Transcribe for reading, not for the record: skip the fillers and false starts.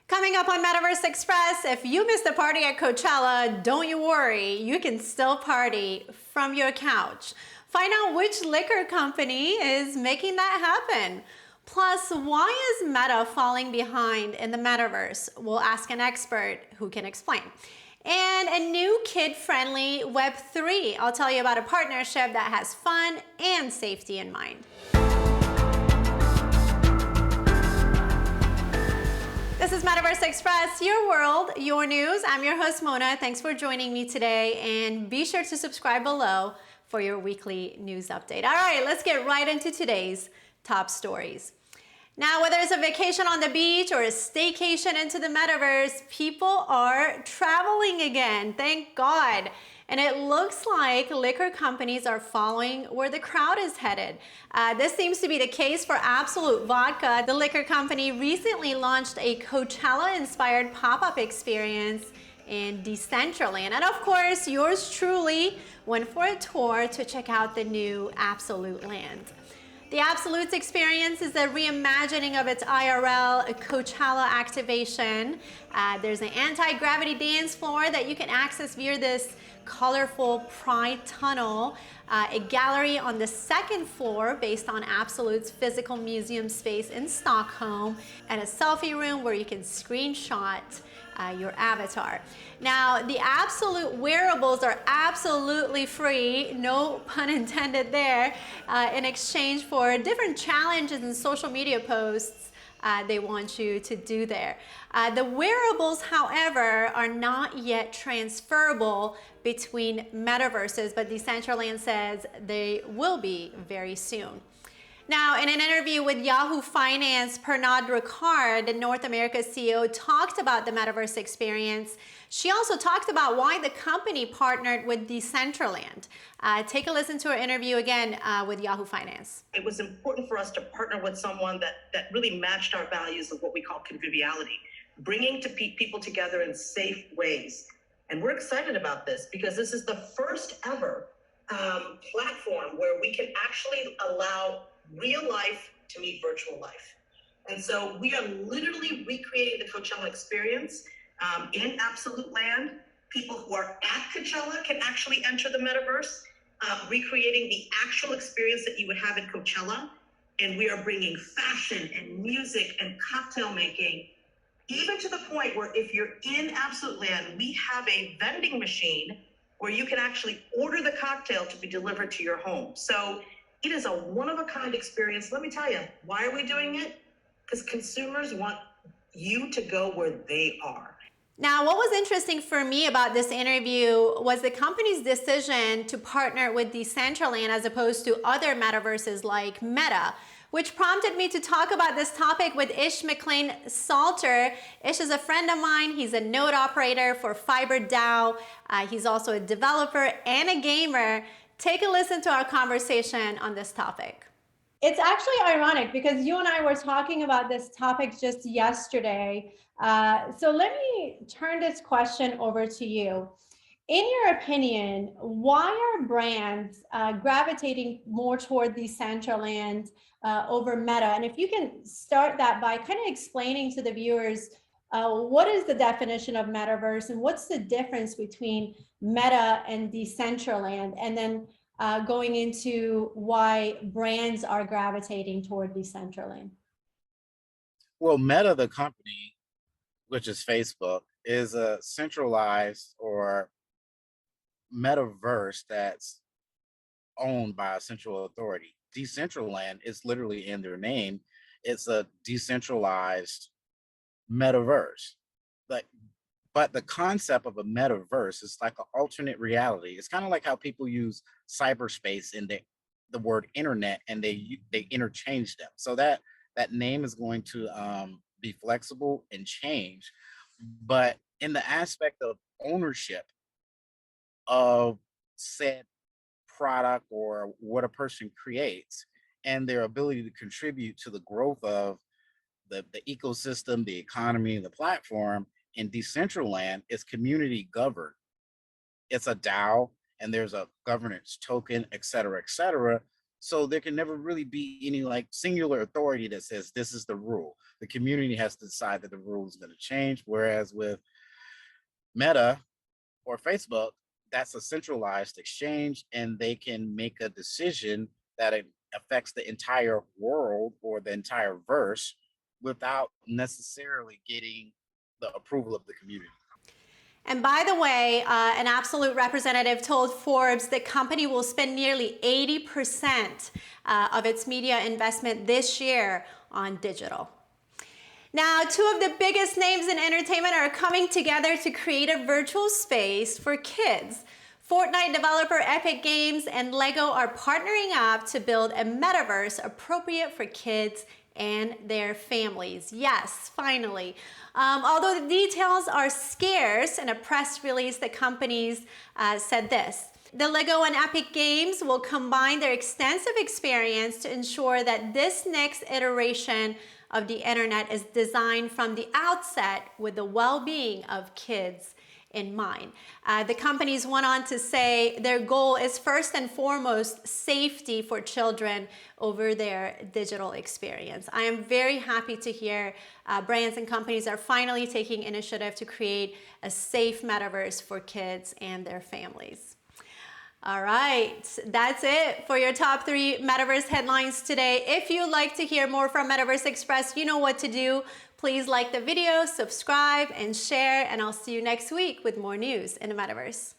Coming up on Metaverse Express, if you missed the party at Coachella, don't you worry, you can still party from your couch. Find out which liquor company is making that happen. Plus, why is Meta falling behind in the Metaverse? We'll ask an expert who can explain. And a new kid-friendly Web3. I'll tell you about a partnership that has fun and safety in mind. This is Metaverse Express, your world, your news. I'm your host, Mona. Thanks for joining me today, and be sure to subscribe below for your weekly news update. All right, let's get right into today's top stories. Now, whether it's a vacation on the beach or a staycation into the Metaverse, people are traveling again, thank God. And it looks like liquor companies are following where the crowd is headed. This seems to be the case for Absolute Vodka. The liquor company recently launched a Coachella-inspired pop-up experience in Decentraland. And of course, yours truly went for a tour to check out the new AbsoluteLand. The Absolutes experience is a reimagining of its IRL Couchella activation. There's an anti-gravity dance floor that you can access via this colorful Pride tunnel, a gallery on the second floor based on Absolute's physical museum space in Stockholm, and a selfie room where you can screenshot your avatar. Now, the Absolute wearables are absolutely free, no pun intended there, in exchange for different challenges and social media posts they want you to do there. The wearables, however, are not yet transferable between metaverses, but Decentraland says they will be very soon. Now, in an interview with Yahoo Finance, Pernod Ricard, the North America CEO, talked about the Metaverse experience. She also talked about why the company partnered with Decentraland. Take a listen to her interview again with Yahoo Finance. It was important for us to partner with someone that really matched our values of what we call conviviality, bringing people together in safe ways. And we're excited about this because this is the first ever platform where we can actually allow real life to meet virtual life. And so we are literally recreating the Coachella experience in AbsoluteLand. People who are at Couchella can actually enter the metaverse, recreating the actual experience that you would have at Coachella. And we are bringing fashion and music and cocktail making, even to the point where if you're in AbsoluteLand, we have a vending machine where you can actually order the cocktail to be delivered to your home. So it is a one-of-a-kind experience. Let me tell you, why are we doing it? Because consumers want you to go where they are. Now, what was interesting for me about this interview was the company's decision to partner with Decentraland as opposed to other metaverses like Meta, which prompted me to talk about this topic with Ish McLean-Salter. Ish is a friend of mine. He's a node operator for FiberDAO. He's also a developer and a gamer. Take a listen to our conversation on this topic. It's actually ironic because you and I were talking about this topic just yesterday. So let me turn this question over to you. In your opinion, why are brands gravitating more toward Decentraland over Meta? And if you can start that by kind of explaining to the viewers what is the definition of metaverse and what's the difference between Meta and Decentraland, and then going into why brands are gravitating toward Decentraland. Well, Meta, the company, which is Facebook, is a centralized or metaverse that's owned by a central authority. Decentraland is literally in their name. It's a decentralized metaverse. But the concept of a metaverse is like an alternate reality. It's kind of like how people use cyberspace in the word internet, and they interchange them. So that name is going to be flexible and change. But in the aspect of ownership of said product or what a person creates and their ability to contribute to the growth of the ecosystem, the economy, the platform, in Decentraland is community governed. It's a DAO, and there's a governance token, et cetera, So there can never really be any like singular authority that says this is the rule. The community has to decide that the rule is going to change. Whereas with Meta or Facebook, that's a centralized exchange, and they can make a decision that it affects the entire world or the entire verse without necessarily getting the approval of the community. And by the way, an Absolute representative told Forbes the company will spend nearly 80% of its media investment this year on digital. Now, two of the biggest names in entertainment are coming together to create a virtual space for kids. Fortnite developer Epic Games and Lego are partnering up to build a metaverse appropriate for kids and their families. Yes, finally. Although the details are scarce, in a press release, the companies said this: the Lego and Epic Games will combine their extensive experience to ensure that this next iteration of the internet is designed from the outset with the well-being of kids in mind. The companies went on to say their goal is first and foremost safety for children over their digital experience. I am very happy to hear brands and companies are finally taking initiative to create a safe metaverse for kids and their families. All right, that's it for your top 3 Metaverse headlines today. If you'd like to hear more from Metaverse Express, you know what to do. Please like the video, subscribe, and share, and I'll see you next week with more news in the Metaverse.